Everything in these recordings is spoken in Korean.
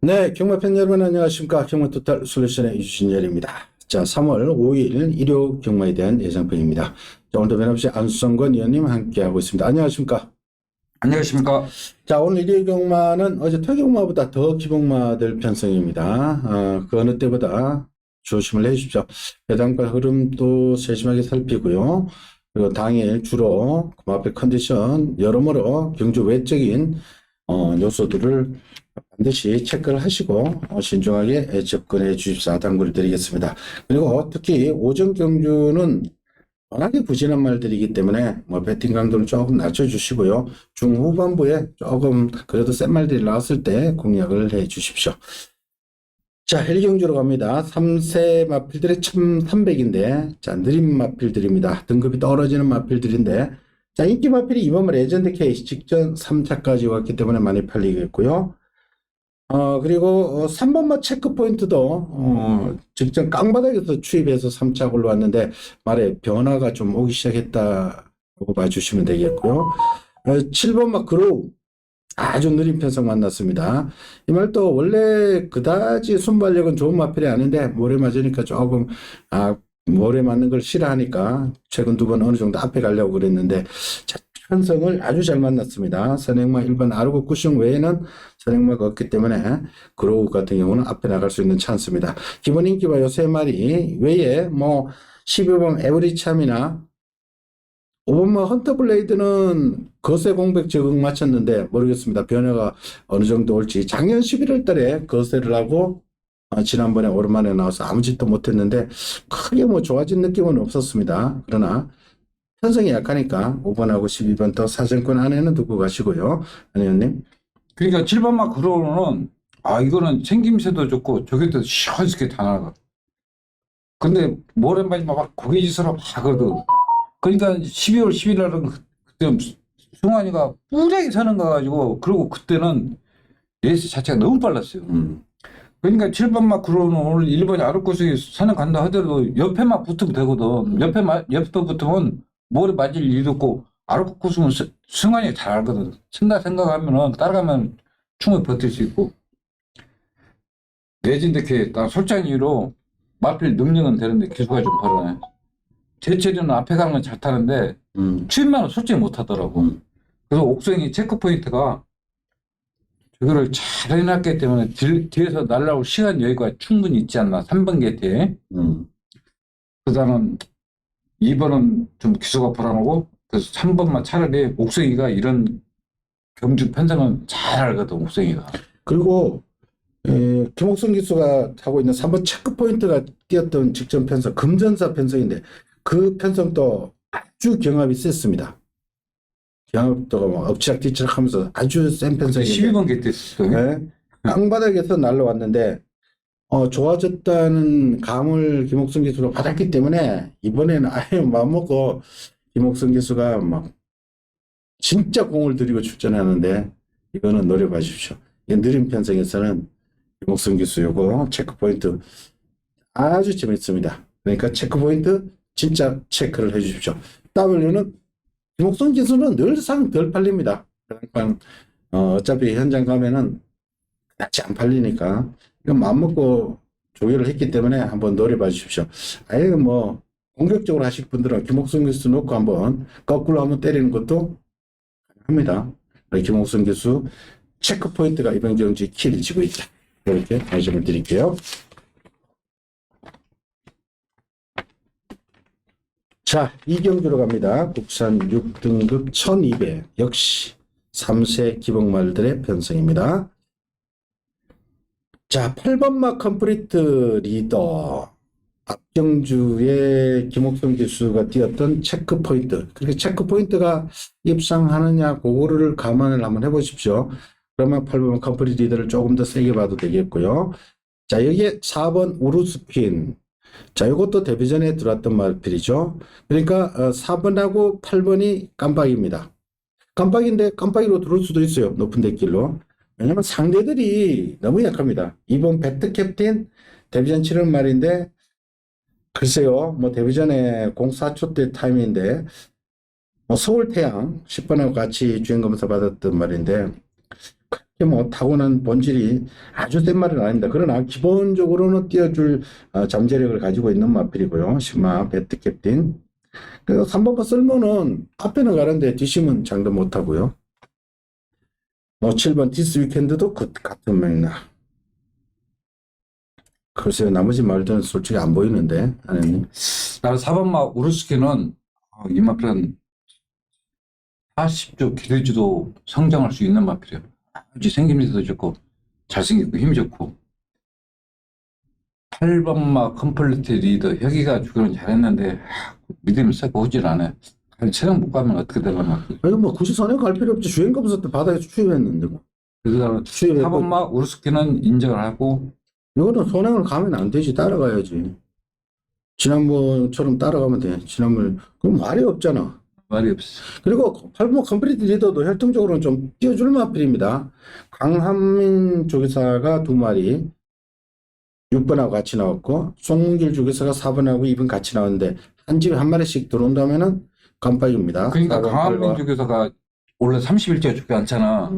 네, 경마팬 여러분 안녕하십니까. 경마토탈 솔루션의 유진열입니다. 자, 3월 5일 일요 경마에 대한 예상편입니다. 자, 오늘도 변함없이 안수성권 위원님 함께하고 있습니다. 안녕하십니까. 안녕하십니까. 자, 오늘 일요 경마는 어제 토경마보다 더 기복마될 편성입니다. 그 어느 때보다 조심을 해주십시오. 배당과 흐름도 세심하게 살피고요. 그리고 당일 주로 마필 컨디션 여러모로 경주 외적인 요소들을 반드시 체크를 하시고 신중하게 접근해 주십사 당부를 드리겠습니다. 그리고 특히 오전 경주는 워낙에 부진한 말들이기 때문에 배팅 강도를 조금 낮춰주시고요. 중후반부에 조금 그래도 센 말들이 나왔을 때 공략을 해 주십시오. 자, 헬경주로 갑니다. 3세 마필들의 1300인데, 자, 느린 마필들입니다. 등급이 떨어지는 마필들인데, 자, 인기 마필이 이번 레전드 케이스 직전 3차까지 왔기 때문에 많이 팔리겠고요. 그리고 3번마 체크포인트도 직전 깡바닥에서 추입해서 3차 올라왔는데 말에 변화가 좀 오기 시작했다고 봐주시면 되겠고요. 7번마 그로우 아주 느린 편성 만났습니다. 이 말도 원래 그다지 순발력은 좋은 마필이 아닌데 모래 맞으니까 조금 모래 맞는 걸 싫어하니까 최근 두 번 어느 정도 앞에 가려고 그랬는데 자, 편성을 아주 잘 만났습니다. 선행마 1번 아르고 쿠션 외에는 선행마가 없기 때문에 그로우 같은 경우는 앞에 나갈 수 있는 찬스입니다. 기본 인기가 요 세 마리 외에 12번 에브리참이나 5번마 헌터블레이드는 거세 공백 적응 마쳤는데 모르겠습니다. 변화가 어느 정도 올지. 작년 11월 달에 거세를 하고 지난번에 오랜만에 나와서 아무 짓도 못했는데 크게 좋아진 느낌은 없었습니다. 그러나 편성이 약하니까 5번하고 12번 또 사정권 안에는 두고 가시고요. 안 의원님. 그러니까 7번 마크로는 이거는 생김새도 좋고 저기도 시원하게 다 나가. 근데 모래마지 막 고개짓으로 하거든. 그러니까 12월 10일 날은 그때 승환이가 뿌리하게 사는 거 가지고 그리고 그때는 레이스 자체가 너무 빨랐어요. 그러니까 7번 마크로는 오늘 1번이 아르코스에 사는 간다 하더라도 옆에만 붙으면 되거든. 옆에 붙으면 모래 맞을 일도 없고 아르코스는 승환이 잘 알거든. 생각하면은 따라가면 충분히 버틸 수 있고. 레전드케 난 솔직한 이유로 마필 능력은 되는데 기수가 좀 벌어네. 제철이는 앞에 가는 건 잘 타는데 추임만은 솔직히 못 하더라고. 그래서 옥성이 체크포인트가 그거를 잘 해놨기 때문에 뒤에서 날라올 시간 여유가 충분히 있지 않나. 3번 게이트에. 그다음은 2번은 좀 기수가 불안하고 그래서 3번만 차라리 옥성이가 이런 경주 편성은 잘 알거든. 옥성이가. 그리고 김옥순 기수가 하고 있는 3번 체크포인트가 뛰었던 직전 편성 금전사 편성인데 그 편성도 아주 경합이 셌습니다. 경합도가 엎치락뒤치락 하면서 아주 센 편성인데 12번 게이트 했어요. 네, 땅바닥에서 날라왔는데 좋아졌다는 감을 김옥순 기수로 받았기 때문에 이번에는 아예 마음먹고 김옥순 기수가 막 진짜 공을 들이고 출전하는데 이거는 노려봐 주십시오. 느린 편성에서는 김옥순 기수 요거 체크포인트 아주 재밌습니다. 그러니까 체크포인트 진짜 체크를 해 주십시오. W는 김옥순 기수는 늘상 덜 팔립니다. 그러니까 어차피 현장 가면은 같이 안 팔리니까 이건 마음먹고 조율을 했기 때문에 한번 노려봐 주십시오. 아예 공격적으로 하실 분들은 김옥순 기수 놓고 한번 거꾸로 한번 때리는 것도 합니다. 김옥순 기수 체크포인트가 이번 경기 키를 쥐고 있다. 이렇게 말씀을 드릴게요. 자, 이 경주로 갑니다. 국산 6등급 1200 역시 3세 기복말들의 편성입니다. 자, 8번마 컴플리트 리더 앞경주에 김옥순 기수가 뛰었던 체크포인트. 그렇게 체크포인트가 입상하느냐 그거를 감안을 한번 해보십시오. 그러면 8번 컴플리트 리더를 조금 더 세게 봐도 되겠고요. 자, 여기에 4번 우루스퀸. 자, 이것도 데뷔전에 들어왔던 말필이죠. 그러니까 4번하고 8번이 깜빡입니다. 깜빡인데 깜빡이로 들어올 수도 있어요. 높은 데길로. 왜냐면 상대들이 너무 약합니다. 2번 배트 캡틴 데뷔전 치른 말인데 글쎄요. 데뷔전에 04초 때 타임인데 서울태양 10번하고 같이 주행검사 받았던 말인데 뭐 타고난 본질이 아주 센 말은 아닙니다. 그러나 기본적으로는 뛰어줄 잠재력을 가지고 있는 마필이고요. 시마 배트 캡틴. 그리고 3번과 쓸모는 앞에는 가는데 뒷심은 장담 못하고요. 7번 디스 위켄드도 같은 맥락. 글쎄요, 나머지 말들은 솔직히 안 보이는데, 아니. 나는 4번마 우르스키는 이 마필은 40조 기대주도 성장할 수 있는 마필이에요. 아주 생김새도 좋고 잘생기고 힘이 좋고. 8번마 컴플리트 리더 혁이가 주기는 잘했는데 믿음이 싹 오질 않아. 체력 못 가면 어떻게 되려나. 이거 뭐 굳이 선행 갈 필요 없지. 주행검사 때 바닥에서 추입했는데 뭐. 그래서 추입했고. 4번마 우르스키는 인정을 하고. 이거는 선행을 가면 안 되지. 따라가야지. 지난번처럼 따라가면 돼. 지난번. 그럼 말이 없잖아. 말이 없어. 그리고 8번 컴플리트 리더도 혈통적으로는 좀 띄워줄 마필입니다. 강한민 조교사가 2마리 6번하고 같이 나왔고 송문길 조교사가 4번하고 2번 같이 나왔는데 한 집에 한 마리씩 들어온다면은 깜빡입니다. 그러니까 4번, 강한민 8번. 주교사가 원래 30일째 죽지 않잖아.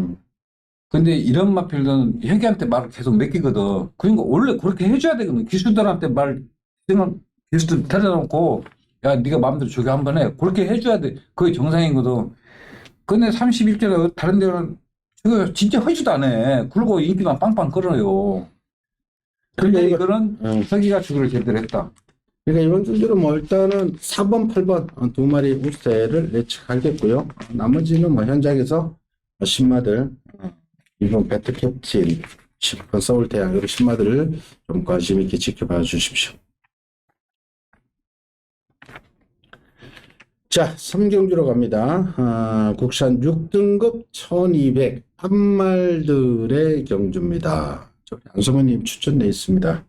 근데 이런 마필은 혁이한테 말을 계속 맡기거든. 그러니까 원래 그렇게 해줘야 되거든. 기수들한테 기수들 데려놓고 야 네가 마음대로 조교 한번 해. 그렇게 해줘야 돼. 그게 정상이거든. 근데 30일째는 다른 데는 저거 진짜 하지도 안 해. 그리고 인기만 빵빵 끌어요. 근데 그러니까 이거는 혁이가 주교를 제대로 했다. 그러니까 이번 주제로 뭐 일단은 4번, 8번 2마리 우세를 예측하겠고요. 나머지는 뭐 현장에서 신마들 이번 배트 캡틴 10번 서울대학 이런 신마들을 좀 관심 있게 지켜봐 주십시오. 자, 3경주로 갑니다. 국산 6등급 1200 한말들의 경주입니다. 양성호님 추천돼 있습니다.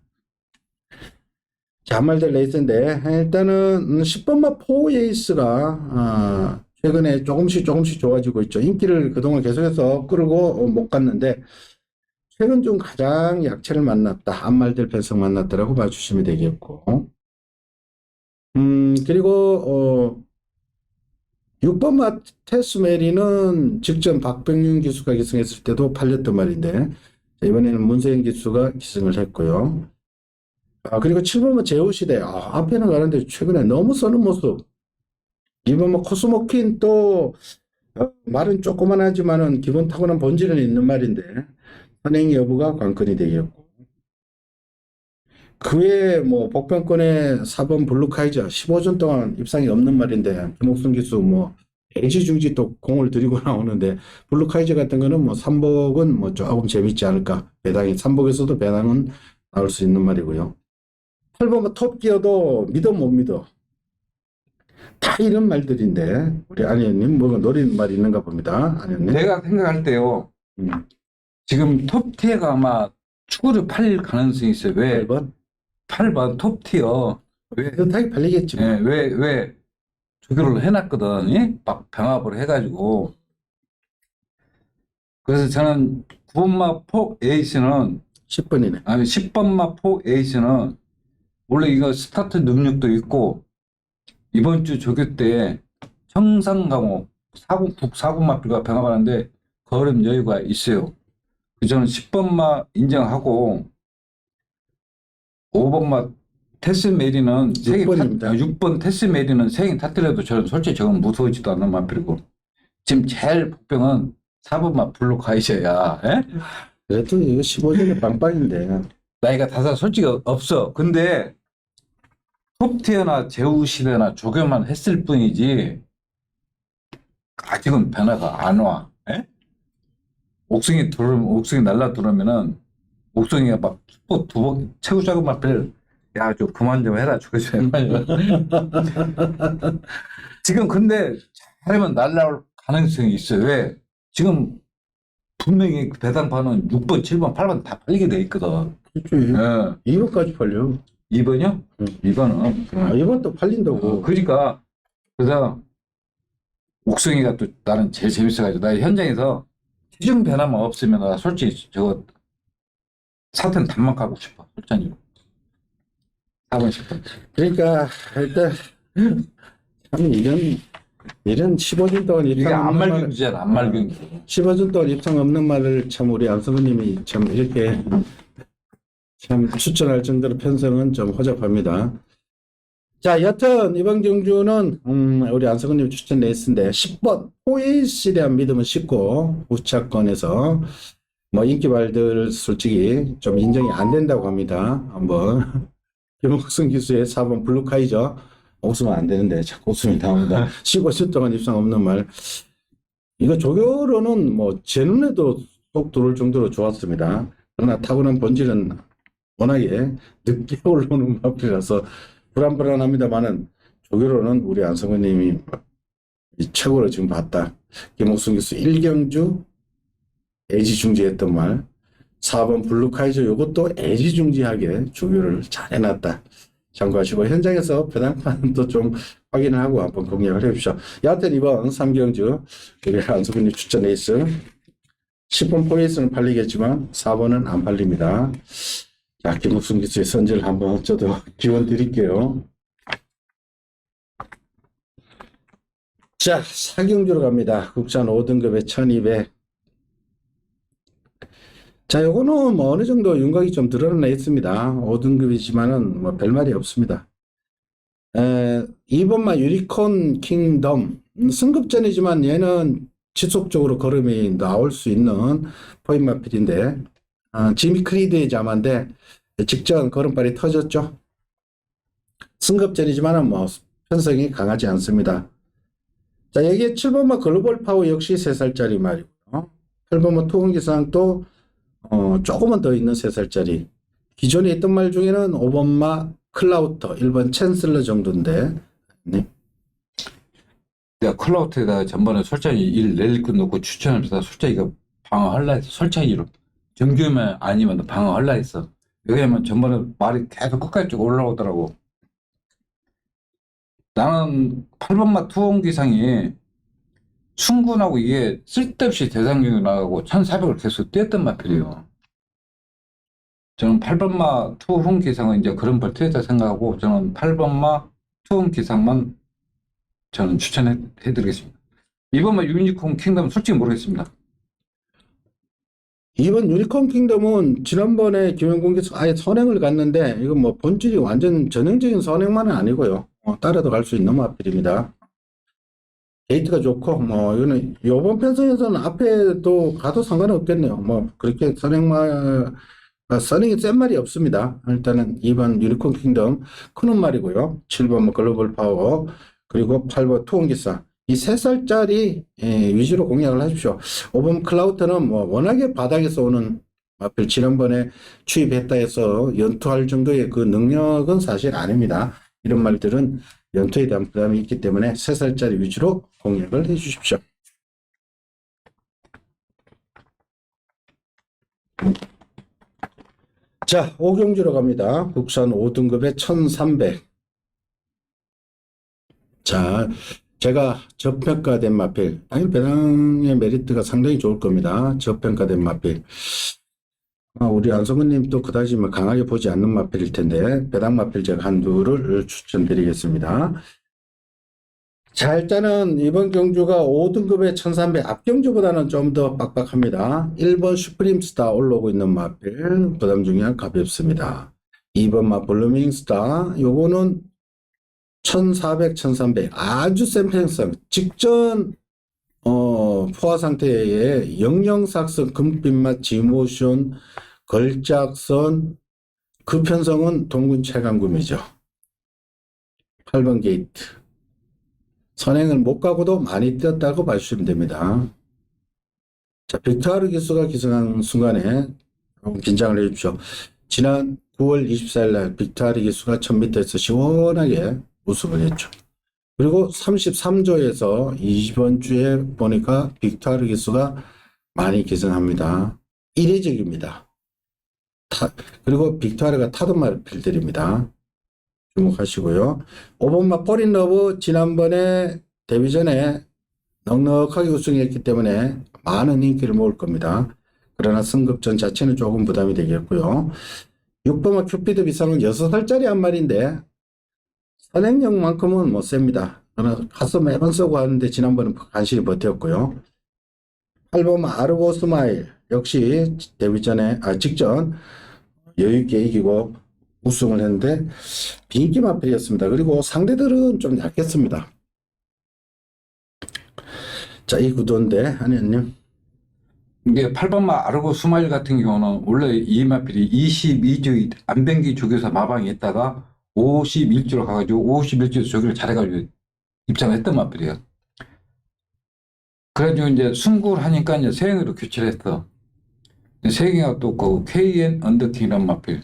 자, 한말들 레이스인데 일단은 10번마 포에이스가 최근에 조금씩 좋아지고 있죠. 인기를 그동안 계속해서 끌고 못 갔는데 최근 중 가장 약체를 만났다. 한말들 편성 만났다라고 봐주시면 되겠고 그리고 6번마 테스메리는 직전 박병윤 기수가 기승했을 때도 팔렸던 말인데 이번에는 문세인 기수가 기승을 했고요. 그리고 7번마 제우시대. 앞에는 가는데 최근에 너무 써는 모습. 이번 뭐 코스모킨 또 말은 조그만하지만은 기본 타고난 본질은 있는 말인데 선행 여부가 관건이 되겠고 그외에 뭐 복병권의 4번 블루카이저 15전 동안 입상이 없는 말인데 김옥순 기수 뭐 애지중지 또 공을 들이고 나오는데 블루카이저 같은 거는 뭐 3복은 뭐 조금 재밌지 않을까. 배당이 3복에서도 배당은 나올 수 있는 말이고요. 8번 뭐 톱기어도 믿어 못 믿어. 다 이런 말들인데 우리 안현님 뭐가 노리는 말이 있는가 봅니다. 안현님. 내가 생각할 때요. 지금 톱티어가 아마 추구를 팔릴 가능성이 있어요. 왜? 8번? 8번 톱티어. 왜? 비슷하게 팔리겠지. 뭐. 예, 왜 조교를 해놨거든. 예? 막 병합을 해가지고. 그래서 저는 9번마 포 에이스는 10번이네. 아니 10번마 포 에이스는 원래 이거 스타트 능력도 있고 이번 주 조교 때 청산강호 북4번마필과 병합하는데 걸음 여유가 있어요. 저는 10번마 인정하고 5번마 테스 메리는 6번 테스 메리는 세개 타틀려도 저는 솔직히 저건 무서워지도 않는 마필이고 지금 제일 복병은 4번마 블루카이저야. 그래도 이거 15전에 빵빵인데. 나이가 다섯 솔직히 없어. 근데 톱티어나 제우시대나 조교만 했을 뿐이지 아직은 변화가 안 와. 옥성이 날라 들어오면은 옥성이가 막 두번 최고 작은 마필 야 좀 그만 좀 해라 죽여줘. 지금 근데 잘하면 날라올 가능성이 있어요. 왜? 지금 분명히 배당판은 6번, 7번, 8번 다 팔리게 돼 있거든. 그렇지. 2번까지 팔려. 2번이요? 응. 2번은. 2번도 팔린다고. 그러니까 그래서 옥성이가 또 나는 제일 재밌어가지고 나 현장에서 시중 변화만 없으면 나 솔직히 저거 사태는 단만 가고 싶어. 솔직히 4번 10번. 그러니까 일단 참 이건 이런 15준 동안 이게 입상 없는 안말 말, 경기잖아, 안말 경기. 15준 동안 입상 없는 말을 참 우리 안성근님이 참 이렇게 참 추천할 정도로 편성은 좀 허접합니다. 자, 여튼 이번 경주는 우리 안성근님 추천 레이스인데 10번 호일시에 대한 믿음은 쉽고 우차권에서 뭐 인기발들 솔직히 좀 인정이 안 된다고 합니다. 한번 김옥승 기수의 4번 블루카이저 웃으면 안 되는데 자꾸 웃음이 나옵니다. 15주 동안 입상 없는 말. 이거 조교로는 뭐 제 눈에도 쏙 들어올 정도로 좋았습니다. 그러나 타고난 본질은 워낙에 늦게 올라오는 마필이라서 불안불안합니다만은 조교로는 우리 안성근님이 최고로 지금 봤다. 김옥승 기수 1경주 애지중지했던 말, 4번 블루카이저 요것도 애지중지하게 조교를 잘 해놨다. 참고하시고 현장에서 배당판은 또 좀 확인을 하고 한번 공략을 해주십시오. 여하튼 이번 3경주 우리 안성근님 추천 레이스 10번 포에이스는 팔리겠지만 4번은 안 팔립니다. 자, 김옥순 기수의 선제를 한번 저도 기원 드릴게요. 자, 4경주로 갑니다. 국산 5등급에 1200. 자, 요거는 뭐 어느 정도 윤곽이 좀 드러나 있습니다. 5등급이지만은 뭐 별말이 없습니다. 2번마 유니콘 킹덤. 승급전이지만 얘는 지속적으로 걸음이 나올 수 있는 포인마필인데, 지미 크리드의 자마인데, 직전 걸음발이 터졌죠. 승급전이지만은 뭐 편성이 강하지 않습니다. 자, 여기에 7번마 글로벌 파워 역시 3살짜리 말이고요. 8번마 투혼기상도 조금은 더 있는 3살짜리. 기존에 있던 말 중에는 5번마 클라우터, 1번 챈슬러 정도인데, 네. 내가 클라우트에다 전번에 솔직히 일 랠리꾼 놓고 추천하면서 솔직히 이거 방어할라 했어. 솔직히로. 정규면 아니면 방어할라 했어. 왜냐면 전번에 말이 계속 끝까지 쭉 올라오더라고. 나는 8번마 투혼기상이 순군하고 이게 쓸데없이 대상경이 나가고 1400을 계속 뛰었던 마필이에요. 저는 8번마 투혼 기상은 이제 그런 벌트였다 생각하고 저는 8번마 투혼 기상만 저는 추천해드리겠습니다. 2번마 유니콘 킹덤은 솔직히 모르겠습니다. 2번 유니콘 킹덤은 지난번에 김영공께서 아예 선행을 갔는데 이건 뭐 본질이 완전 전형적인 선행만은 아니고요. 따라도 갈 수 있는 마필입니다. 게이트가 좋고 뭐 이거는 요번 편성에서는 앞에도 가도 상관없겠네요. 뭐 그렇게 선행이 센 말이 없습니다. 일단은 2번 유니콘 킹덤 크는 말이고요. 7번 뭐 글로벌 파워 그리고 8번 투혼기사 이 3살짜리 위주로 공략을 하십시오. 5번 클라우터는 뭐 워낙에 바닥에서 오는 마필 지난번에 취입했다 해서 연투할 정도의 그 능력은 사실 아닙니다. 이런 말들은 연투에 대한 부담이 있기 때문에 3살짜리 위주로 공략을 해 주십시오. 자, 5경주로 갑니다. 국산 5등급에 1300. 자, 제가 저평가된 마필. 당연히 배당의 메리트가 상당히 좋을 겁니다. 저평가된 마필. 우리 안성근님 또 그다지 뭐 강하게 보지 않는 마필일 텐데, 배당 마필 제가 한두를 추천드리겠습니다. 자, 일단은 이번 경주가 5등급에 1300, 앞경주보다는 좀 더 빡빡합니다. 1번 슈프림스타 올라오고 있는 마필, 부담 중량 가볍습니다. 2번 마 블루밍스타, 요거는 1400, 1300, 아주 센 편성, 직전, 포화 상태에 영영삭선, 금빛맛, 지모션, 걸작선, 그 편성은 동군 최강금이죠. 8번 게이트. 선행을 못 가고도 많이 뛰었다고 봐주시면 됩니다. 자, 빅토르 기수가 기승한 순간에 긴장을 해주십시오. 지난 9월 24일 날 빅토르 기수가 1000m에서 시원하게 우승을 했죠. 그리고 33조에서 이번 주에 보니까 빅토르 기수가 많이 기승합니다. 이례적입니다. 그리고 빅토르가 타던말 필들입니다. 주목하시고요. 5번마 폴인러브 지난번에 데뷔 전에 넉넉하게 우승했기 때문에 많은 인기를 모을 겁니다. 그러나 승급전 자체는 조금 부담이 되겠고요. 6번마 큐피드 비상은 6살짜리 한 마리인데 선행력만큼은 못 셉니다. 저는 가서 매번 쓰고 하는데 지난번은 간신히 버텼고요. 8번 아르고 스마일 역시 데뷔 전에 직전 여유있게 이기고 우승을 했는데 빈기 마필이었습니다. 그리고 상대들은 좀 약했습니다. 자, 이 구도인데 한의원님. 이게 8번마 아르고 스마일 같은 경우는 원래 이 마필이 22주 안ben기 조교사 마방에 있다가 51주로 가가지고 51주에서 조교를 잘해가지고 입장을 했던 마필이에요. 그래가지고 이제 승부를 하니까 이제 세행으로 교체를 했어. 세행이가 또 그 KN 언더킹이라는 마필,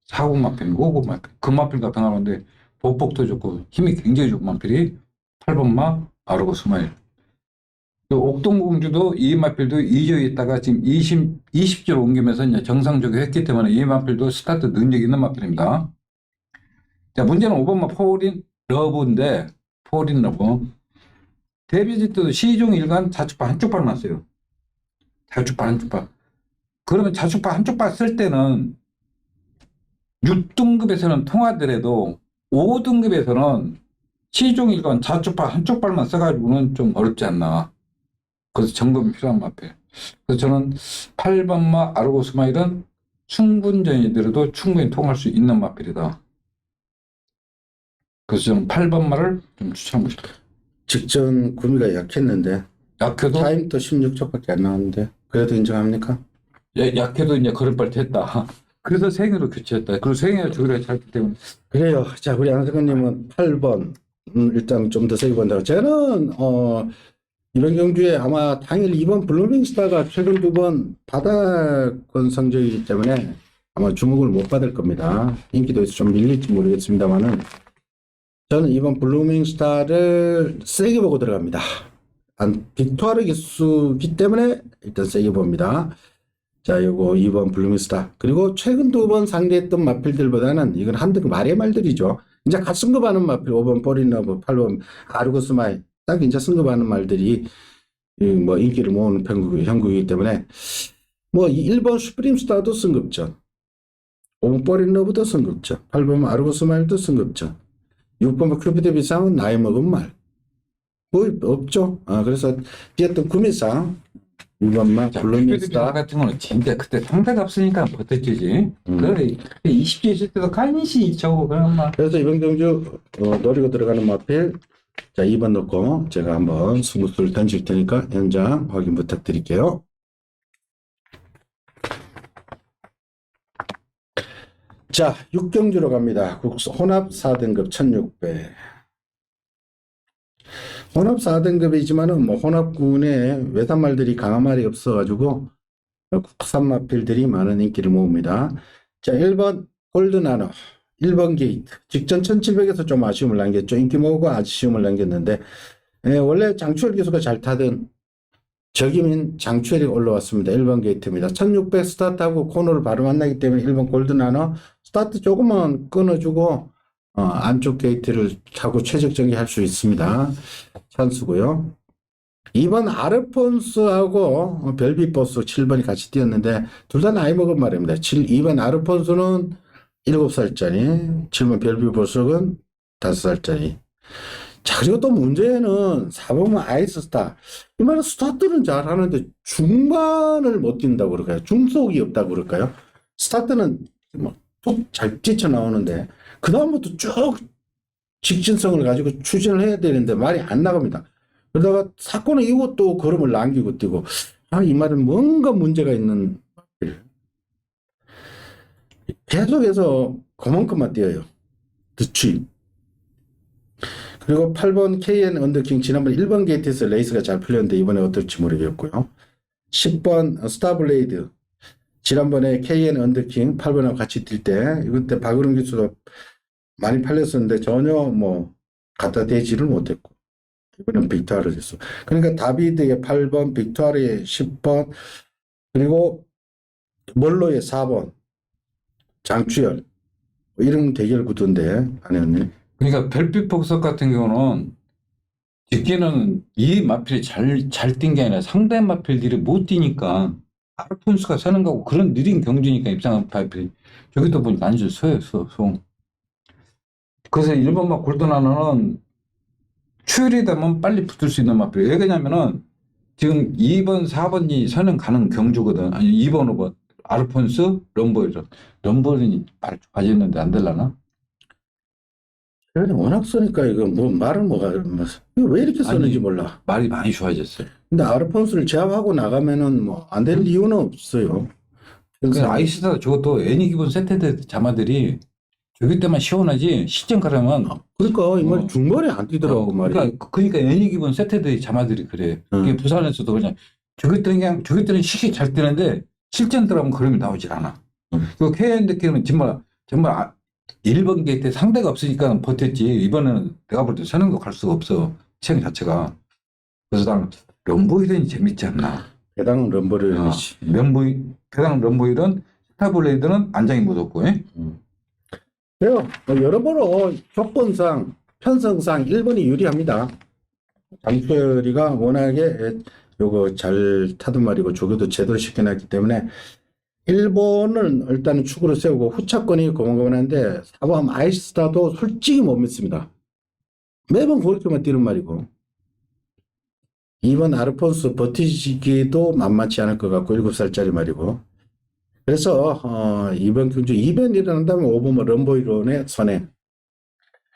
4국 마필, 5국 마필, 그 마필과 병하는데 보폭도 좋고 힘이 굉장히 좋은 마필이 8번마 아르고 스마일. 옥동공주도 이 마필도 2주에 있다가 지금 20주로 옮기면서 이제 정상 조교했기 때문에 이 마필도 스타트 능력이 있는 마필입니다. 자, 문제는 5번마 포린 러브인데, 포린 러브. 데뷔지 때도 시종 일간 자축파 한쪽 발 났어요. 자축파 한쪽 발. 그러면 자축파 한쪽 발 쓸 때는 6등급에서는 통하더라도 5등급에서는 시종 일간 자축파 한쪽 발만 써가지고는 좀 어렵지 않나. 그래서 점검이 필요한 마필. 그래서 저는 8번마 아르고 스마일은 충분전이더라도 충분히 통할 수 있는 마필이다. 그래서 저는 8번마를 좀 추천하고 싶어요. 직전 구미가 약했는데 약해도 타임도 16초밖에 안 나왔는데 그래도 인정합니까? 약해도 이제 걸음발 됐다. 그래서 생으로 교체했다. 그리고 생애가 조율을 잘했기 때문에. 그래요. 자, 우리 안석원님은 8번 일단 좀 더 세게 본다고. 저는 이번 경주에 아마 당일 2번 블루밍스타가 최근 2번 바닥권 성적이기 때문에 아마 주목을 못 받을 겁니다. 인기도에서 좀 밀릴지 모르겠습니다만은 저는 이번 블루밍스타를 세게 보고 들어갑니다. 빅토르 기수기 때문에 일단 세게 봅니다. 자, 요거 2번 블루밍스타. 그리고 최근 2번 상대했던 마필들보다는 이건 한등급 아래 말들이죠. 이제 갓 승급하는 마필 5번 포린러브, 8번 아르고 스마일. 딱 이제 승급하는 말들이 뭐 인기를 모으는 형국이기 때문에 뭐 1번 슈프림스타도 승급전, 5번 포린러브도 승급전, 8번 아르고 스마일도 승급전, 6번 큐피드 비상은 나이 먹은 말. 뭐 없죠. 그래서 어쨌든 구매상 2번만 블루밍스타 같은 거는 진짜 그때 상대가 없으니까 버텼지. 그래 20주 있을 때도 간신히 저거 그런 말. 그래서 이번 경주 노리고 들어가는 마필 자 2번 넣고 제가 한번 승부수를 던질 테니까 현장 확인 부탁드릴게요. 자 6경주로 갑니다. 혼합 4등급 1600. 혼합 4등급이지만은 뭐 혼합군에 외산말들이 강한 말이 없어가지고 국산 마필들이 많은 인기를 모읍니다. 자 1번 골드나노 1번 게이트 직전 1700에서 좀 아쉬움을 남겼죠. 인기 모으고 아쉬움을 남겼는데 원래 장추열 기수가 잘 타던 적임인 장추열이 올라왔습니다. 1번 게이트입니다. 1600 스타트하고 코너를 바로 만나기 때문에 1번 골드나노 스타트 조금만 끊어주고 안쪽 게이트를 타고 최적 전개할 수 있습니다. 찬스고요. 2번 아르폰스하고 별빛버스 7번이 같이 뛰었는데 둘 다 나이 먹은 말입니다. 2번 아르폰스는 7살짜리, 7번 별빛버스는 5살짜리. 자, 그리고 또 문제는 4번은 아이스스타. 이 말은 스타트는 잘하는데 중반을 못 뛴다고 그럴까요? 중속이 없다고 그럴까요? 스타트는 잘 뛰쳐나오는데 그 다음부터 쭉 직진성을 가지고 추진을 해야 되는데 말이 안 나갑니다. 그러다가 사건을 이후고 또 걸음을 남기고 뛰고 이 말은 뭔가 문제가 있는 계속해서 그만큼만 뛰어요. 드취. 그리고 8번 KN 언더킹 지난번 1번 게이트에서 레이스가 잘 풀렸는데 이번에 어떨지 모르겠고요. 10번 스타블레이드 지난번에 KN 언더킹 8번하고 같이 뛸 때 이때 박으름 기수도 많이 팔렸었는데 전혀 뭐 갖다 대지를 못했고 이번엔 빅토르 됐어. 그러니까 다비드의 8번, 빅토르의 10번 그리고 멀로의 4번 장추열 이런 대결 구도인데 아니었네. 그러니까 별빛 복석 같은 경우는 직계는 이 마필이 잘 뛴 게 아니라 상대 마필들이 못 뛰니까 아르폰스가 서는 거고 그런 느린 경주니까 입상한 마필이 저기도 보니까 앉아 서요 서. 그래서 1번마 골드나노는 추열이 되면 빨리 붙을 수 있는 마필. 왜 그러냐면은 지금 2번, 4번이 선행 가는 경주거든. 아니 2번, 5번. 아르폰스, 럼보이런. 럼보이런이 말 좋아졌는데 안 될라나? 그래, 워낙 쓰니까 이거 뭐 말을 뭐가 이거 왜 이렇게 쓰는지 아니, 몰라. 말이 많이 좋아졌어요. 근데 아르폰스를 제압하고 나가면은 뭐 안 될 이유는 없어요. 그 아이스타 저것도 애니 기본 세트대 자마들이 저기 때만 시원하지 시점 가려면 그러니까 이 말이 중거리 안 뛰더라고 말이. 그러니까 애니 기본 세트대 자마들이 그래. 그게 부산에서도 그냥 저기 때는 시기 잘 뛰는데 실전 들어가면 그림이 나오질 않아. 그 KNDK는 정말 1번 게이트 상대가 없으니까 버텼지. 이번에는 내가 볼 때 선행도 갈 수가 없어. 체형 자체가. 그래서 나는 럼보이런이 재밌지 않나. 배당은 럼버를이지. 배당 럼보이런 스타블레이드는 안장이 묻었고. 예? 그래요. 여러모로 조건상 편성상 1번이 유리합니다. 장철이가 워낙에 요거 잘 타던 말이고 조교도 제대로 시켜놨기 때문에 1번을 일단은 축으로 세우고 후차권이 고만고만한데 4번 아이스타도 솔직히 못 믿습니다. 매번 그렇게만 뛰는 말이고 2번 아르폰스 버티기도 만만치 않을 것 같고 7살짜리 말이고 그래서 이번 경주 2번 일어난다면 5번 럼보이론의 선행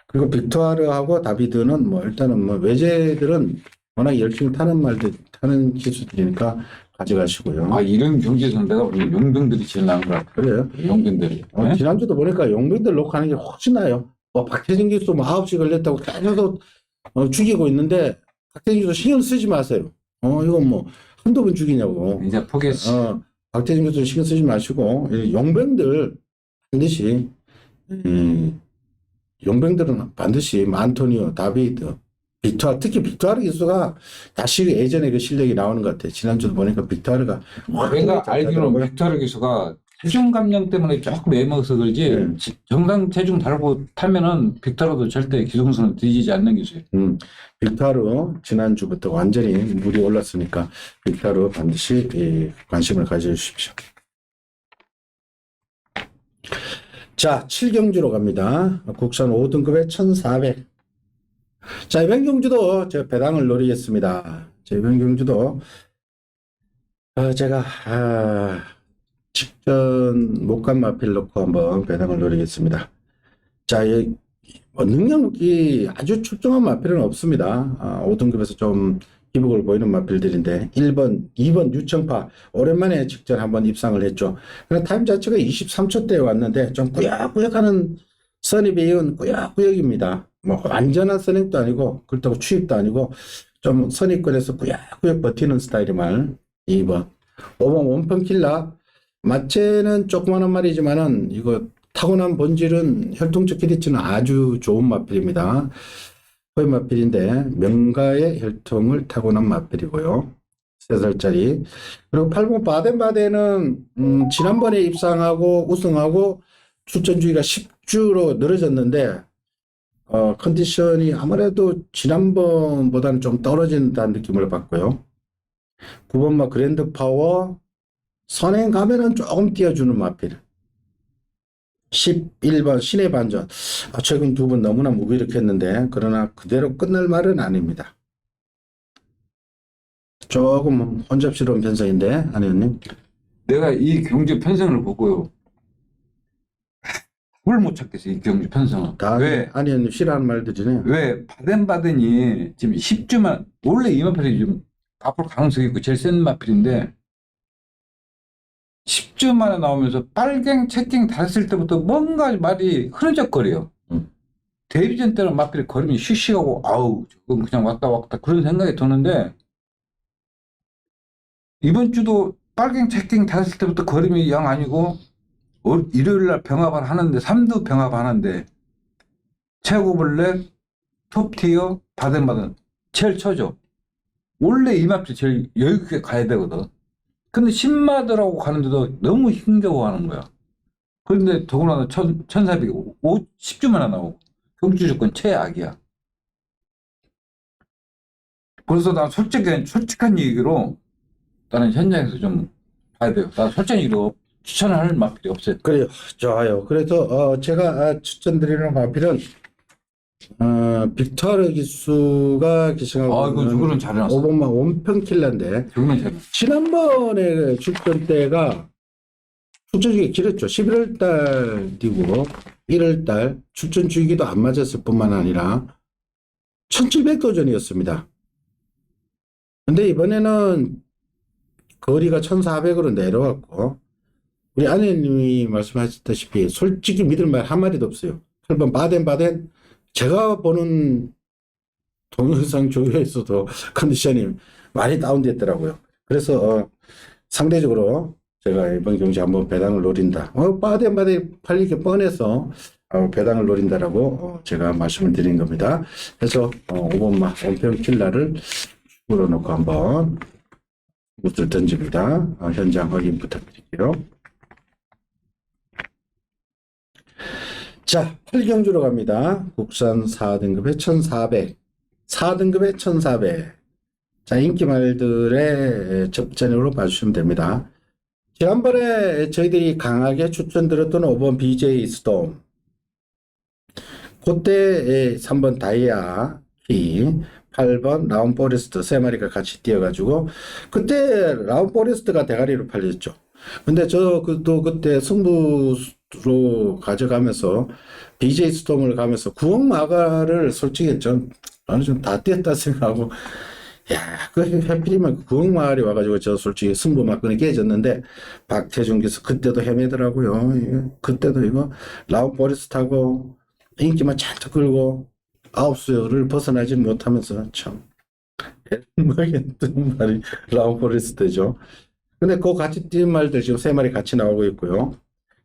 그리고 빅토르하고 다비드는 뭐 일단은 뭐 외제들은 워낙 열심히 타는 기수들이니까 가져가시고요. 아, 이런 경기에서는 내가 보기엔 용병들이 제일 나은 것 같아. 그래요. 용병들이. 네? 지난주도 보니까 용병들 놓고 하는 게 훨씬 나아요. 박태진 기수 뭐 9시 걸렸다고 계속 죽이고 있는데 박태진 기수 신경 쓰지 마세요. 이건 뭐 한두 번 죽이냐고. 이제 포기했어. 박태진 기수 신경 쓰지 마시고 용병들 반드시 용병들은 반드시 안토니오, 다비드, 빅토르, 특히 빅토르 기수가 다시 예전에 그 실력이 나오는 것 같아요. 지난주도 보니까 빅토르가 내가 알기로는 빅토르 기수가 체중 감량 때문에 조금 애먹어서 그러지 정상 체중 달고 타면은 빅토르도 절대 기성선을 뒤지지 않는 기수예요. 빅토르 지난주부터 완전히 물이 올랐으니까 빅토르 반드시 관심을 가져주십시오. 자, 7경주로 갑니다. 국산 5등급에 1,400. 자, 이번 경주도 제가 배당을 노리겠습니다. 자, 이번 경주도 제가 직전 목간 마필 넣고 한번 배당을 노리겠습니다. 자, 능력 묶기 아주 출중한 마필은 없습니다. 5등급에서 좀 기복을 보이는 마필들인데 1번, 2번 유청파 오랜만에 직전 한번 입상을 했죠. 그러나 타임 자체가 23초대에 왔는데 좀 꾸역꾸역하는 선입에 이은 꾸역꾸역입니다. 뭐 완전한 선행도 아니고 그렇다고 추입도 아니고 좀 선입권에서 꾸역꾸역 버티는 스타일이만 2번. 5번 원펀킬라 마체는 조그마한 말이지만은 이거 타고난 본질은 혈통적 기대치는 아주 좋은 마필입니다. 호의 마필인데 명가의 혈통을 타고난 마필이고요. 3살짜리. 그리고 8번 바덴바덴은 지난번에 입상하고 우승하고 출전주기가 10주로 늘어졌는데 컨디션이 아무래도 지난번보다는 좀 떨어진다는 느낌을 받고요. 9번마 그랜드 파워 선행 가면은 조금 띄워주는 마필. 11번 신의 반전. 최근 두 분 너무나 무기력했는데 그러나 그대로 끝날 말은 아닙니다. 조금 혼잡스러운 편성인데 안혜원님. 내가 이 경주 편성을 보고요. 답을 못 찾겠어, 이 경주 편성은. 왜? 안혜원님 싫어하는 말들이네. 왜 바덴바덴이 지금 10주만 원래 이 마필이 좀 앞으로 가능성이 있고 제일 센 마필인데 10주 만에 나오면서 빨갱 채팅 달았을 때부터 뭔가 말이 흐느적거려요. 데뷔전 때는 마필이 걸음이 씩씩하고 아우 저건 그냥 왔다 그런 생각이 드는데 이번 주도 빨갱 채팅 달았을 때부터 걸음이 영 아니고 일요일날 병합을 하는데 3두 병합 하는데 최고 블랙 톱티어 바덴바덴 제일 쳐줘. 원래 이 마필이 제일 여유있게 가야 되거든. 근데 10마더라고 가는데도 너무 힘겨워하는 거야. 그런데 더구나 1400이 10주만에 나오고 경주 조건 최악이야. 그래서 난 솔직한 얘기로 나는 현장에서 좀 봐야 돼요. 나 솔직히로 추천할 마필이 없어요. 그래요. 좋아요. 그래서 제가 추천드리는 마필은 빅토르 기수가 기승하고 이건 있는 저거는 잘해놨어. 5번마 원평킬러인데 저거는 잘해놨어. 지난번에 출전 때가 출전주기가 길었죠. 11월 달 뛰고 1월 달 출전 주기도 안 맞았을 뿐만 아니라 1700도전이었습니다. 근데 이번에는 거리가 1400으로 내려왔고 우리 아내님이 말씀하셨다시피 솔직히 믿을 말 한마디도 없어요. 8번 바덴바덴 제가 보는 동영상 조회에서도 컨디션이 많이 다운됐더라고요. 그래서 상대적으로 제가 이번 경기 한번 배당을 노린다. 바덴바덴 팔리게 뻔해서 배당을 노린다라고 제가 말씀을 드린 겁니다. 그래서 5번마 원평킬라를 축으로 놓고 한번 웃을 던집니다. 현장 확인 부탁드릴게요. 자, 8경주로 갑니다. 국산 4등급에 1400. 4등급에 1400. 자, 인기말들의 접전으로 봐주시면 됩니다. 지난번에 저희들이 강하게 추천드렸던 5번 BJ 스톰. 그때 3번 다이아 키, 8번 라운 포레스트 세 마리가 같이 뛰어가지고 그때 라운 포레스트가 대가리로 팔렸죠. 근데 또 그때 승부로 가져가면서 BJ 스톰을 가면서 구억 마가를 솔직히 나는 좀 다 뛰었다 생각하고 그 해필이면 구억 마을이 와가지고 저 솔직히 승부 막건이 깨졌는데 박태준 기수 그때도 헤매더라고요. 그때도 이거 라운 포레스트하고 인기만 잔뜩 끌고 아홉수를 벗어나지 못하면서 참 애먹였던 말이 라운 포레스트죠. 근데 그 같이 뛴 말들 지금 세 마리 같이 나오고 있고요.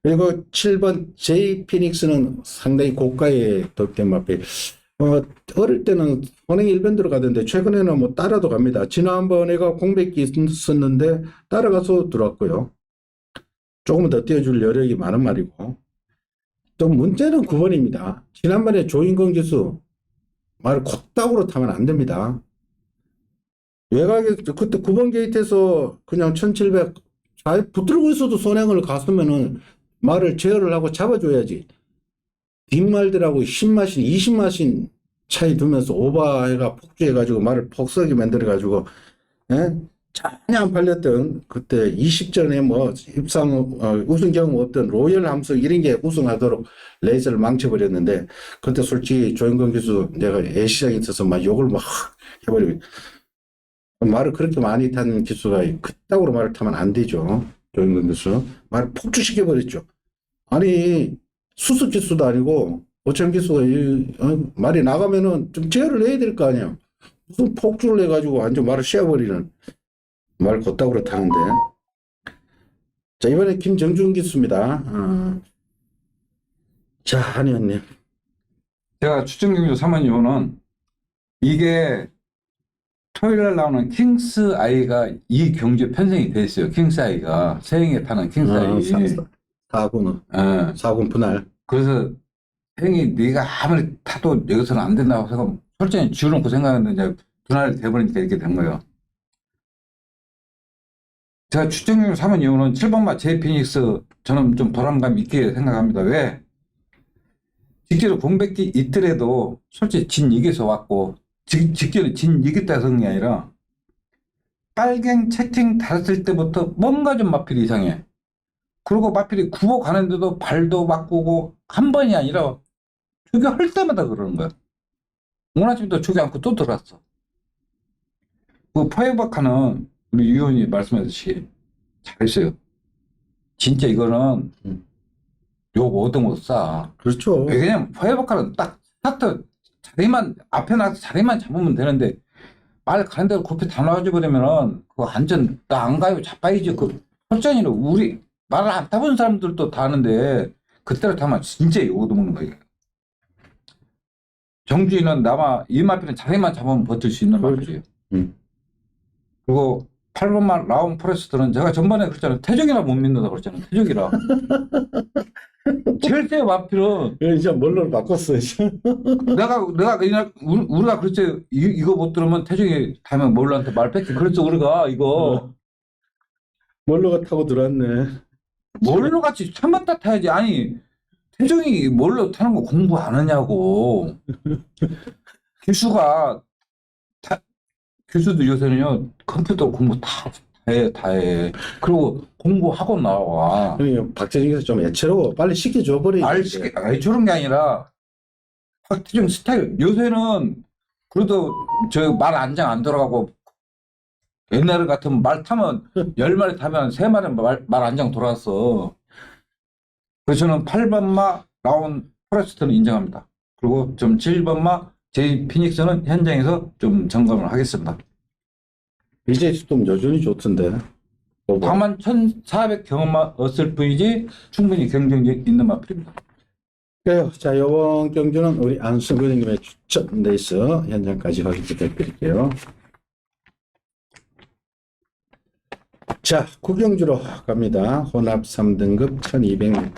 그리고 7번 제이 피닉스는 상당히 고가의 덕된 마필. 어릴 때는 선행 일변 들어가던데 최근에는 뭐 따라도 갑니다. 지난번 애가 공백기 있었는데 따라가서 들어왔고요. 조금 더 뛰어줄 여력이 많은 말이고. 또 문제는 9번입니다. 지난번에 조인권 기수 말을 곧다구로 타면 안 됩니다. 외곽에 그때 9번 게이트에서 그냥 1700 붙들고 있어도 선행을 갔으면은 말을 제어를 하고 잡아줘야지. 뒷말들하고 10마신 20마신 차이 두면서 오버해가 폭주해가지고 말을 폭석이 만들어가지고 전혀 안 팔렸던 그때 20전에 뭐 우승 경험 없던 로열 함성 이런 게 우승하도록 레이스를 망쳐버렸는데 그때 솔직히 조인권 기수 내가 애시장에 있어서 막 욕을 막 해버리고 말을 그렇게 많이 탄 기수가 그따구로 말을 타면 안 되죠. 조인권 기수 말을 폭주시켜버렸죠. 아니 수습 기수도 아니고 오천 기수가 말이 나가면은 좀 제어를 해야 될 거 아니야. 무슨 폭주를 해가지고 완전 말을 씌워버리는 말 곧다구로 타는데. 자, 이번에 김정준 기수입니다. 자, 한의원님. 제가 추천 경주 3번 이유는 이게 토요일날 나오는 킹스 아이가 이 경주에 편성이 돼 있어요. 킹스 아이가 세행에 타는 킹스 아이. 4군 분할. 그래서 형이 네가 아무리 타도 여기서는 안 된다고 해서 솔직히 지어놓고 생각했는데 분할이 돼버리니까 이렇게 된 거예요. 제가 추천경을 3번 이유는 7번마 제이피닉스 저는 좀 보람감 있게 생각합니다. 왜? 직전에 공백기 이틀에도 솔직히 진 이겨서 왔고 직전에 진 이겼다 그런 게 아니라 빨갱 채팅 달았을 때부터 뭔가 좀 마필이 이상해. 그리고 마필이 굽어 가는데도 발도 바꾸고 한 번이 아니라 저기 할 때마다 그러는 거야. 오늘 아침부터 저기 않고 또 들어왔어. 그 파이어바카는 우리 유 의원이 말씀하셨듯이 잘했어요. 진짜 이거는 욕 얻은 거 싸. 그렇죠. 왜냐면 파이어바카는 딱 스타트 자리만 앞에 나가서 자리만 잡으면 되는데 말 가는 대로 그렇게 다 나와줘 버리면은 그 안전 나 안 가요 자빠이지. 그 설전이로 우리 말을 안 타본 사람들도 다 하는데 그때로 타면 진짜 욕 얻어먹는 거예요. 정주인은 나마 이 마필은 자리만 잡으면 버틸 수 있는 마필이에요. 그리고 8번만 라운 포레스트는 제가 전번에 그랬잖아요. 태적이라 못 믿는다 그랬잖아요. 태적이라. 제일 세 마필은 이제 뭘로 바꿨어. 내가 그냥 우리가 그랬지 이거 못 들으면 태적이 다면 몰라한테 말 뺏기 그랬죠 우리가 이거 뭘로가 타고 들어왔네. 뭘로 같이 참았다 타야지. 아니 태종이 뭘로 타는 거 공부 안 하냐고. 교수가, 교수도 요새는요, 컴퓨터 공부 다 해. 그리고 공부하고 나와. 그러니까 박재진 교수 좀 애처로워. 빨리 시켜줘 버리지. 아니, 저런 게 아니라, 박태종 스타일, 요새는, 그래도 저 말 안장 안 돌아가고, 옛날 같으면 말 타면, 10마리 타면 3마리 말 안장 돌아갔어. 그래서 저는 8번마 라운 포레스트는 인정합니다. 그리고 좀 7번마 제이 피닉스는 현장에서 좀 점검을 하겠습니다. BJ도 여전히 좋던데. 다만 1400 경험만 얻을 뿐이지 충분히 경쟁력 있는 마필입니다. 그래요. 자, 이번 경주는 우리 안승구 형님의 추천 레이스 현장까지 확인 부탁드릴게요. 자, 구경주로 갑니다. 혼합 3등급 1200m.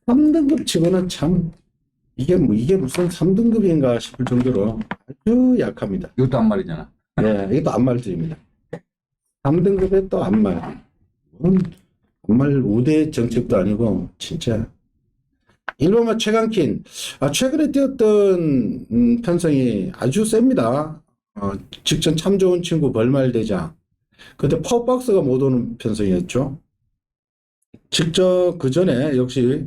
3등급 치고는 참, 이게 무슨 3등급인가 싶을 정도로 아주 약합니다. 이것도 한 말이잖아. 네, 이것도 안말들입니다. 3등급에 또 안말. 안말 우대 정책도 아니고, 진짜. 일본마 최강킨. 최근에 뛰었던 편성이 아주 셉니다. 직전 참 좋은 친구 벌말대장. 그때 파워박스가 못 오는 편성이었죠. 직접 그 전에 역시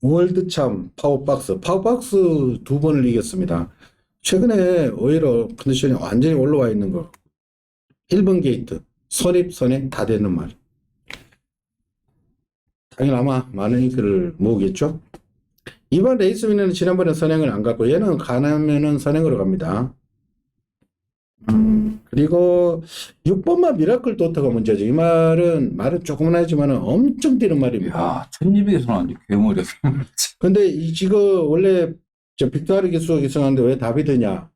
월드참 파워박스 2번을 이겼습니다. 최근에 오히려 컨디션이 완전히 올라와 있는 거. 1번 게이트, 선입, 선행 다 되는 말. 당연히 아마 많은 인기를 모으겠죠. 이번 레이스 위너는 지난번에 선행을 안 갔고 얘는 가면은 선행으로 갑니다. 그리고 6번마 미라클 도터가 문제죠. 이 말은 조금은 하지만 엄청 뛰는 말입니다. 야, 1200에서 나왔는데 괴물이야. 근데 지금 원래 저 빅토르 기수가 기승하는데 왜 다비드냐?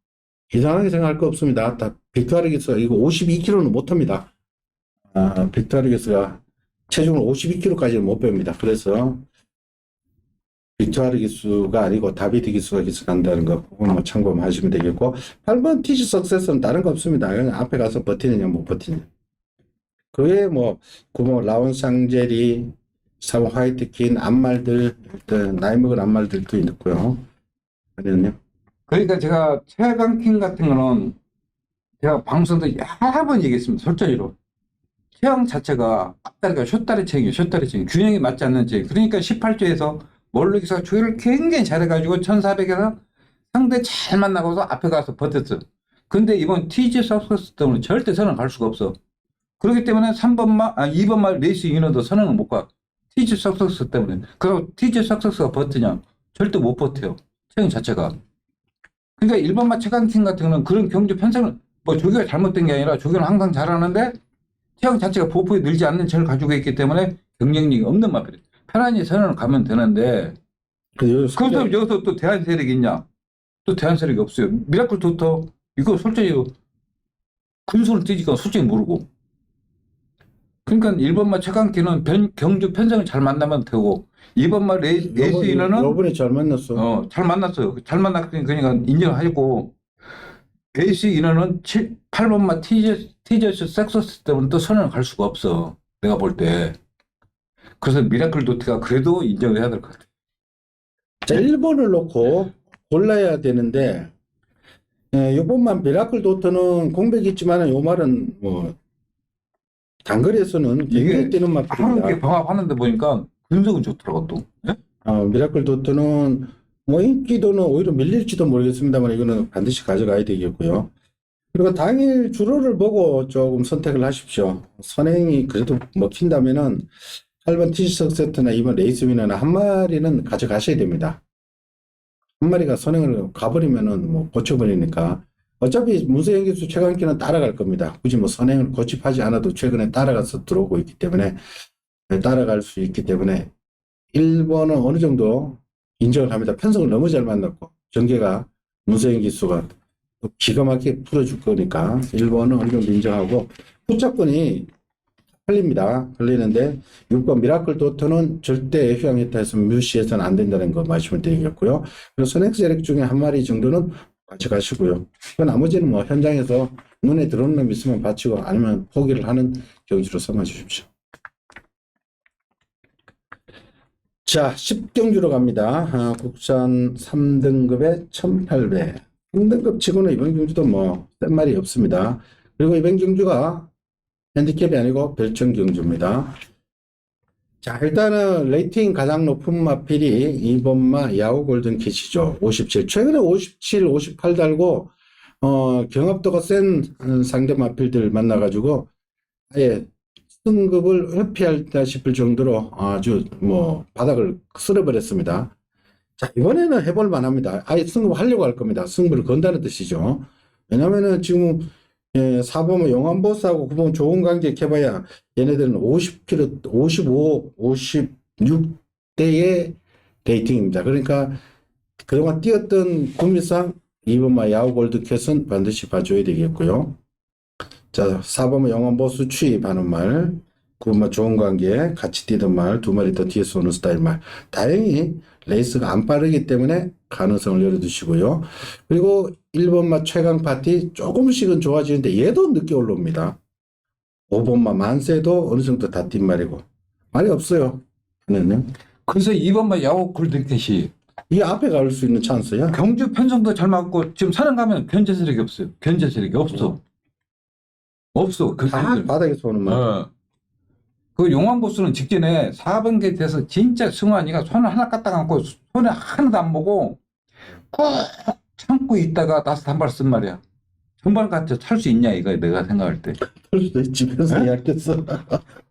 이상하게 생각할 거 없습니다. 빅토르 기수가 이거 52kg는 못합니다. 빅토르 기수가 체중을 52kg까지는 못 뺍니다. 그래서 빅토르 기수가 아니고 다비드 기수가 기승한다는 거 그거 참고하시면 되겠고 8번 티지 석세스는 다른 거 없습니다. 그냥 앞에 가서 버티느냐 못 버티느냐. 그 외에 뭐 9번 라온 쌍제리 4번 화이트킨 암말들 일단 나이 먹은 암말들도 있고요. 아니요. 그러니까 제가 최강킹 같은 거는 제가 방송도 여러 번 얘기했습니다. 솔직히로. 체형 자체가 앞다리가 숏다리 체형이에요. 숏다리 체형. 균형이 맞지 않는 체형. 그러니까 18조에서 몰르기가 조율을 굉장히 잘해가지고 1400에서 상대 잘 만나고서 앞에 가서 버텼어. 근데 이번 TG 석세스 때문에 절대 선을 갈 수가 없어. 그렇기 때문에 2번마 레이스 위너도 선을 못 가. TG 석세스 때문에. 그리고 TG 석세스가 버티냐? 절대 못 버텨요. 체형 자체가. 그러니까 1번마 최강킹 같은 거는 그런 경주 편성을 뭐 조기가 잘못된 게 아니라 조기는 항상 잘하는데 체형 자체가 보폭이 늘지 않는 체를 가지고 있기 때문에 경쟁력이 없는 마필이에요. 편안히 선을 가면 되는데 그래서 여기서 또 대한 세력이 있냐? 또 대한 세력이 없어요. 미라클 도터 이거 솔직히 근소를 뛰니까 솔직히 모르고. 그러니까 1번마 최강키는 경주 편성을 잘 만나면 되고 2번마 레이스 위너는 요번에 잘 만났어. 잘 만났어요. 잘 만났으니까 그러니까 인정하고 레이스 위너는 8번마 TGS 섹서스 때문에 또 선을 갈 수가 없어. 내가 볼 때. 그래서 미라클 도트가 그래도 인정을 해야 될 것 같아. 자, 1번을 놓고 골라야 되는데 6번만 미라클 도트는 공백이 있지만 요 말은 뭐 단거리에서는 굉장히 뛰는 하루 이렇게 맛입니다. 방학하는데 보니까 근성은 좋더라고 또. 네? 미라클 도트는 뭐 인기도는 오히려 밀릴지도 모르겠습니다만 이거는 반드시 가져가야 되겠고요. 그리고 당일 주로를 보고 조금 선택을 하십시오. 선행이 그래도 먹힌다면은 8번 티지석 세트나 2번 레이스 위너나 한 마리는 가져가셔야 됩니다. 한 마리가 선행을 가버리면은 뭐 고쳐버리니까 어차피 문세영 기수 최강기는 따라갈 겁니다. 굳이 뭐 선행을 고집하지 않아도 최근에 따라가서 들어오고 있기 때문에 따라갈 수 있기 때문에 1번은 어느 정도 인정을 합니다. 편성을 너무 잘 만났고 전개가 문세영 기수가 기가 막히게 풀어줄 거니까 1번은 어느 정도 인정하고 후차권이 걸리는데 6번 미라클 도터는 절대 휴양했다해서 뮤시해서는 안 된다는 거 말씀을 드리겠고요. 그리고 선엑스 세력 중에 한 마리 정도는 가져가시고요. 그 나머지는 뭐 현장에서 눈에 들어오는 놈 있으면 바치고 아니면 포기를 하는 경지로 삼아 주십시오. 자, 10경주로 갑니다. 국산 3등급에 1800. 3등급 치고는 이번 경주도 뭐, 센 말이 없습니다. 그리고 이번 경주가 핸디캡이 아니고 별점 경주입니다. 자, 일단은 레이팅 가장 높은 마필이 이번마 야후 골든 킷이죠. 57. 최근에 57, 58 달고, 경합도가 센 상대 마필들 만나가지고, 아예 승급을 회피할다 싶을 정도로 아주 뭐 바닥을 쓸어버렸습니다. 자, 이번에는 해볼 만합니다. 아예 승급하려고 할 겁니다. 승부를 건다는 뜻이죠. 왜냐면은 지금 4번은 영암보스하고 9번 좋은 관계 해봐야 얘네들은 50km, 55, 56대의 레이팅입니다. 그러니까 그동안 뛰었던 구미상 2번마 야후 골드캣은 반드시 봐줘야 되겠고요. 자, 4번은 영암보스 추입하는 말, 9번마 좋은 관계, 같이 뛰던 말, 두 마리 더 뒤에서 오는 스타일 말. 다행히 레이스가 안 빠르기 때문에 가능성을 열어두시고요. 그리고 1번마 최강 파티 조금씩은 좋아지는데 얘도 늦게 올라옵니다. 5번마 만세도 어느 정도 다 뛴 말이고. 말이 없어요. 얘네는. 그래서 2번만 야구 골든캣이 이 앞에 갈 수 있는 찬스야. 경주 편성도 잘 맞고 지금 산행 가면 견제 세력이 없어요. 견제 세력이 없어. 없어. 다 바닥에서 오는 말. 그 용왕보스는 직전에 4번계 돼서 진짜 승환이가 손을 하나 갖다 감고 손에 하나도 안 보고 꾹 참고 있다가 나서 단발 쓴 말이야. 전반 같이 탈 수 있냐 이거 내가 생각할 때. 그럴 수도 있지. 집에서 이야기했어.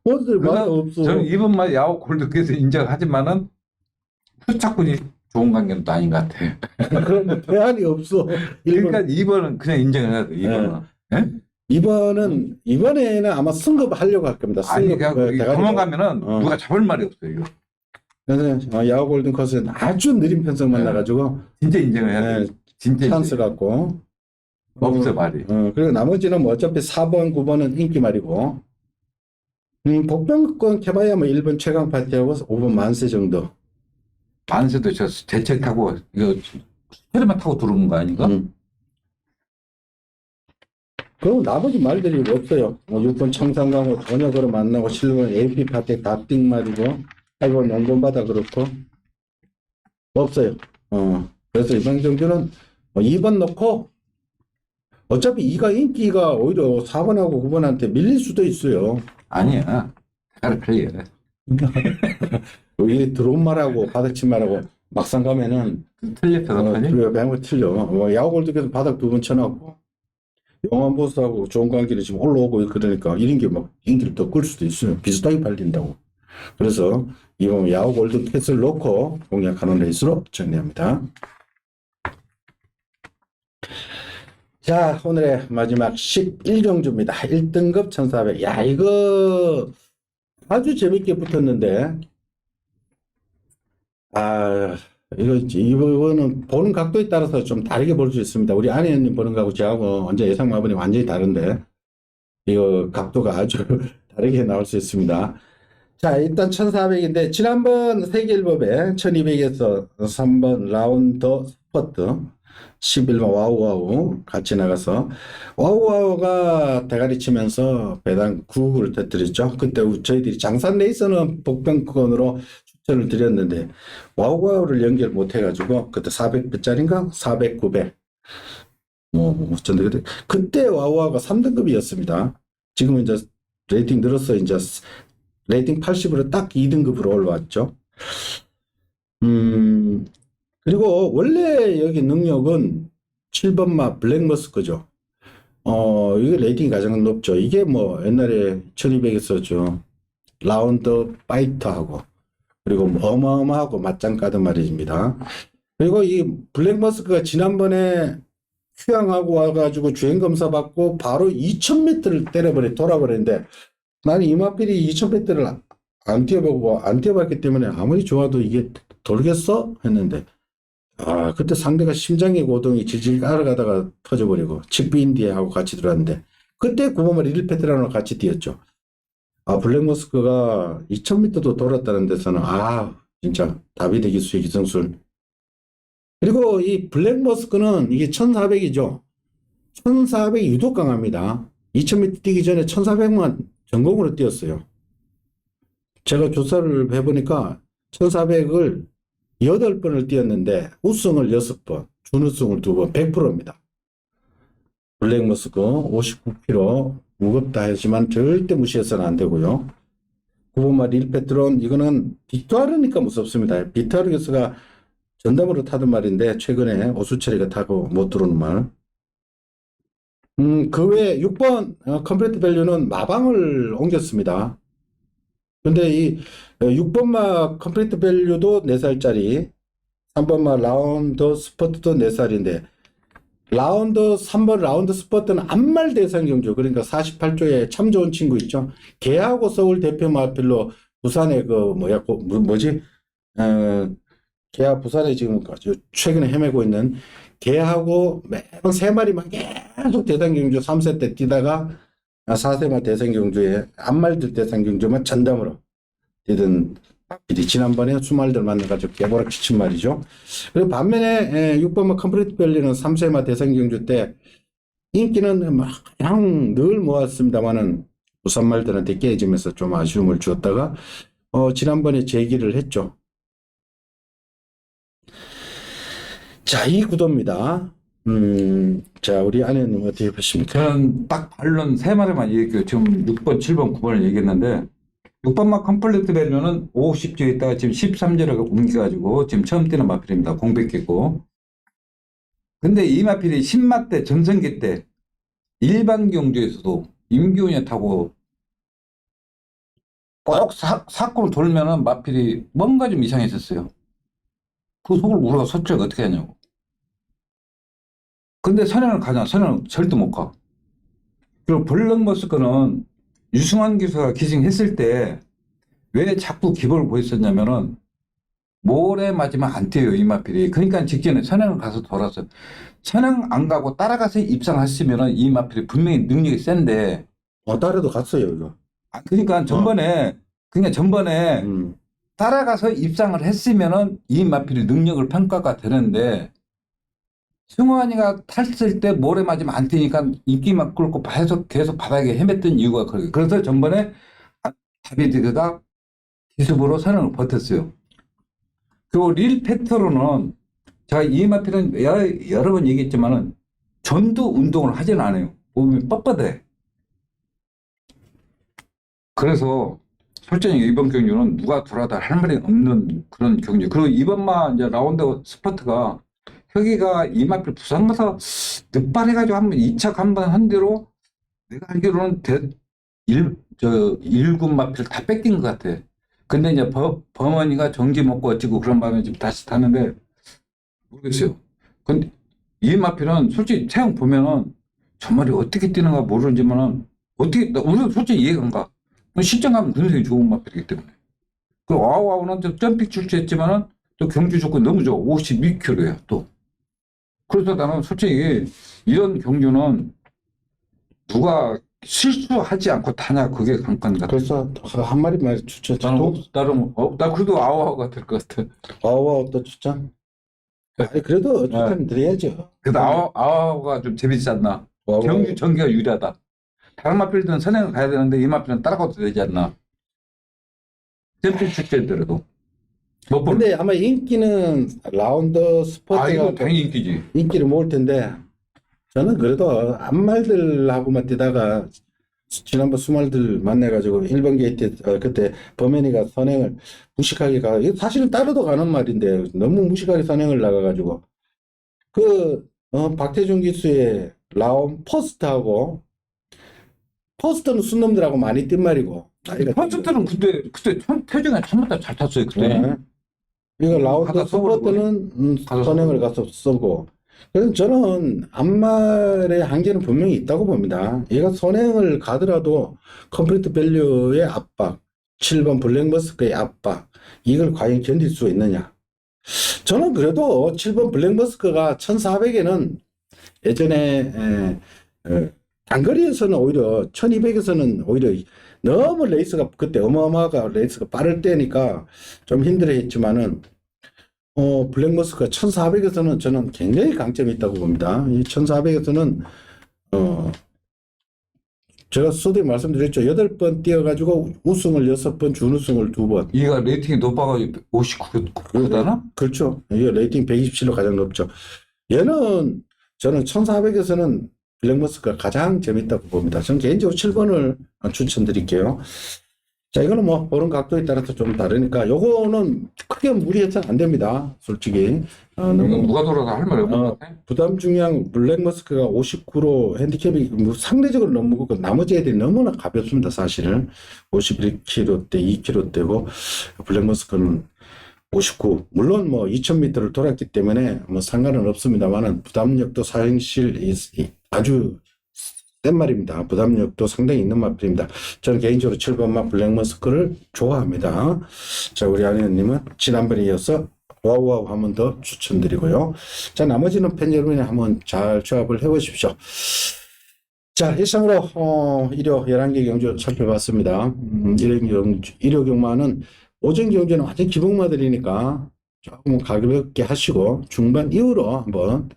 어딜 말 없어. 저는 2번만 야구 골드께서 인정하지만은 후착군이 좋은 관계는 또 아닌 것 같아. 그러면 대안이 없어. 그러니까 2번은 그냥 인정해야 돼. 2번은. 예? 이번에는 아마 승급하려고 할 겁니다. 아니, 승급, 도망가면은 누가 잡을 말이 없어요, 이거. 그래서 야후 골든 컷은 아주 느린 편성 만나가지고 진짜 인정해야 돼. 진짜 찬스 갖고 없어, 말이. 그리고 나머지는 뭐 어차피 4번, 9번은 인기 말이고 복병권 해봐야 뭐 1번 최강 파티하고 5번 만세 정도. 만세도 저 대책 타고 이거 스페르만 타고 들어오는 거 아닌가? 그리고 나머지 말들이 없어요. 6번 청산강호 저녁으로 만나고 7번 AP 파티 갓띵 말이고 8번 용돈바다 그렇고 없어요. 그래서 이번 경주는 2번 넣고 어차피 2가 인기가 오히려 4번하고 9번한테 밀릴 수도 있어요. 아니야. 대가리 틀려. 여기 들어온 말하고 바닥친 말하고 막상 가면은 틀려, 대답하니? 배운 틀려. 야구 골드께서 바닥 2번 쳐놨고 영암보스하고 좋은 관계를 지금 올라오고 그러니까 이런 게 막 인기를 더 끌 수도 있어요. 비슷하게 팔린다고. 그래서 이번 야후 골든 캣을 놓고 공략하는 레이스로 정리합니다. 자, 오늘의 마지막 11경주입니다. 1등급 1400. 야, 이거 아주 재밌게 붙었는데 이거는 보는 각도에 따라서 좀 다르게 볼 수 있습니다. 우리 안혜연님 보는 거하고 저하고 언제 예상 마블이 완전히 다른데 이거 각도가 아주 다르게 나올 수 있습니다. 자, 일단 1400인데 지난번 세계일법에 1200에서 3번 라운더 스퍼트 11번 와우와우 같이 나가서 와우와우가 대가리 치면서 배당 9를 터뜨렸죠. 그때 저희들이 장산 레이서는 복병권으로 추천을 드렸는데 와우와우를 연결 못 해가지고 그때 400배짜리인가 400, 900 그때 와우와우가 3등급이었습니다. 지금은 이제 레이팅 늘어서 이제 레이팅 80으로 딱 2등급으로 올라왔죠. 그리고 원래 여기 능력은 7번마 블랙머스크죠. 이게 레이팅이 가장 높죠. 이게 뭐 옛날에 1200에서 저 라운드 파이터하고 그리고 어마어마하고 맞짱 까던 말입니다. 그리고 이 블랙머스크가 지난번에 휴양하고 와가지고 주행검사 받고 바로 2000m를 돌아버렸는데 나는 이마필이 2000m를 안 뛰어봤기 때문에 아무리 좋아도 이게 돌겠어? 했는데 그때 상대가 심장의 고동이 질질 따라가다가 터져버리고 칩비인디하고 같이 들어왔는데 그때 9번말 1패트라노 같이 뛰었죠. 블랙머스크가 2000m도 돌았다는 데서는 진짜 다비드 기수의 기성술. 그리고 이 블랙머스크는 이게 1400이죠. 1400이 유독 강합니다. 2000m 뛰기 전에 1400만 전공으로 뛰었어요. 제가 조사를 해보니까 1400을 8번을 뛰었는데 우승을 6번, 준우승을 2번, 100%입니다. 블랙머스크 59kg 무겁다 하지만 절대 무시해서는 안 되고요. 9번마 릴페트론 이거는 빅토르니까 무섭습니다. 빅토르스가 전담으로 타던 말인데 최근에 오수철이가 타고 못 들어오는 말. 그 외에 6번 컴플리트 밸류는 마방을 옮겼습니다. 근데 이 6번마 컴플리트 밸류도 4살짜리, 3번마 라운드 스퍼트도 4살인데 라운드 3번 라운드 스퍼트는 안말 대상 경주, 그러니까 48조에 참 좋은 친구 있죠. 걔하고 서울 대표 마필로 부산에 뭐지? 걔하 부산에 지금 최근에 헤매고 있는 걔하고 매번 3마리만 계속 대상 경주 3세 때 뛰다가 4세마 대상 경주에 안말들 대상 경주만 전담으로 뛰던 박PD 지난번에 수말들 만나가지고 개보락 치친 말이죠. 그리고 반면에 6번마 컴플리트 밸리는 3세마 대상 경주 때 인기는 막 그냥 늘 모았습니다만은 부산 말들한테 깨지면서 좀 아쉬움을 주었다가 지난번에 재기를 했죠. 자, 이 구도입니다. 자, 우리 아내는 어떻게 보십니까? 저는 딱 반론 3마리만 얘기해요. 지금 6번, 7번, 9번을 얘기했는데 6번마 컴플리트 밸류는 50조에 있다가 지금 13조를 옮겨가지고 지금 처음 뛰는 마필입니다. 공백했고. 근데 이 마필이 10마 때 전성기 때 일반 경주에서도 임기훈이 타고 꼭 사건을 돌면은 마필이 뭔가 좀 이상했었어요. 그 속을 우리가 솔직히 어떻게 하냐고. 근데 선행을 가냐? 선행을 절대 못 가. 그리고 블랙머스크는 유승환 기수가 기승했을 때 왜 자꾸 기복을 보였었냐면은 모래 맞으면 안 뛰어요, 이 마필이. 그러니까 직전에 선행을 가서 돌았어요. 선행 안 가고 따라가서 입상했으면은 이 마필이 분명히 능력이 센데. 딸에도 갔어요, 이거. 그러니까 전번에 따라가서 입상을 했으면은 이 마필이 능력을 평가가 되는데 승환이가 탔을 때 모래 맞으면 안 뛰니까 인기만 끌고 계속 바닥에 헤맸던 이유가 그래요. 그래서 전번에 다비드가 기습으로 선행을 버텼어요. 그리고 릴 팩터로는 제가 이 마필은 여러 번 얘기했지만은 전두 운동을 하지는 않아요. 몸이 뻣뻣해. 그래서 솔직히 이번 경주는 누가 돌아다 할 말이 없는 그런 경주. 그리고 이번만 이제 라운드 스퍼트가 혁이가 이 마필 부산 가서 늦발해가지고 한번 2착 한번 한 대로 내가 알기로는 1군 마필 다 뺏긴 것 같아. 근데 이제 범원이가 정지 먹고 어찌고 그런 마음에 지금 다시 타는데 모르겠어요. 근데 이 마필은 솔직히 체형 보면은 저 말이 어떻게 뛰는가 모르지만은 우리도 솔직히 이해가 안 가. 실전 가면 굉장히 좋은 마필이기 때문에. 그 와우와우는 좀 점핑 출시했지만은 또 경주 조건 너무 좋아. 52kg야 또. 그래서 나는 솔직히 이런 경주는 누가 실수하지 않고 타냐 그게 관건 같아. 그래서 한 마리만 추천. 나 그래도 아우아우가 될 것 같아. 아우아우도 추천. 아니, 그래도 추천 드려야죠. 그래도 아우아우가 좀 재밌지 않나. 와우와우. 경주 전기가 유리하다. 다른 마필들은 선행을 가야 되는데 이 마필은 따라가도 되지 않나. 점핑 출제더라도. 근데 아마 인기는 라운드 스포츠가 이거 당연히 인기지. 인기를 모을 텐데 저는 그래도 안말들하고만 뛰다가 지난번 수말들 만나가지고 1번 게이트 그때 범현이가 선행을 무식하게 이거 사실은 따로도 가는 말인데 너무 무식하게 선행을 나가가지고 박태준 기수의 라운 포스트하고 포스트는 순놈들하고 많이 뛴 말이고 포스트는 그때 태중에 참았다 잘 탔어요 그때. 네. 이거 라운드 가서 스포트는 선행을 가서 쓰고 그래서 저는 안말의 한계는 분명히 있다고 봅니다. 얘가 선행을 가더라도 컴플리트 밸류의 압박, 7번 블랙머스크의 압박 이걸 과연 견딜 수 있느냐. 저는 그래도 7번 블랙머스크가 1400에는 예전에 단거리에서는 오히려 1200에서는 오히려 너무 레이스가 그때 어마어마하게 레이스가 빠를 때니까 좀 힘들어 했지만은 블랙머스크가 1400에서는 저는 굉장히 강점이 있다고 봅니다. 이 1400에서는 제가 수도에 말씀드렸죠. 8번 뛰어가지고 우승을 6번, 준우승을 2번. 얘가 레이팅이 높아가지고 59다나? 그렇죠. 이게 레이팅 127로 가장 높죠. 얘는 저는 1400에서는 블랙머스크가 가장 재밌다고 봅니다. 저는 개인적으로 7번을 추천드릴게요. 자, 이거는 뭐 보는 각도에 따라서 좀 다르니까 요거는 크게 무리해서는 안 됩니다. 솔직히. 이건 너무 누가 돌아도 할 말이 없는 것 같아. 부담 중량 블랙머스크가 59로 핸디캡이 뭐 상대적으로 너무 무겁고 나머지 애들이 너무나 가볍습니다. 사실은 51kg대, 2kg대고 블랙머스크는 59. 물론 뭐 2000m를 돌았기 때문에 뭐 상관은 없습니다만은 부담력도 사실 아주 센 말입니다. 부담력도 상당히 있는 마필입니다. 저는 개인적으로 7번마 블랙머스크를 좋아합니다. 자, 우리 아내님은 지난번에 이어서 와우와우 한 번 더 추천드리고요. 자, 나머지는 팬 여러분이 한번 잘 조합을 해보십시오. 자, 이상으로 일요 11개 경주 살펴봤습니다. 일요 경마는 오전 경주는 완전 기복마들이니까 조금 가볍게 하시고 중반 이후로 한번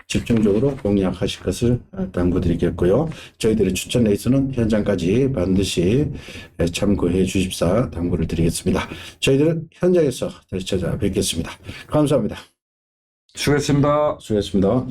집중적으로 공략하실 것을 당부드리겠고요. 저희들의 추천 레이스는 현장까지 반드시 참고해 주십사 당부를 드리겠습니다. 저희들은 현장에서 다시 찾아뵙겠습니다. 감사합니다. 수고했습니다. 수고하셨습니다.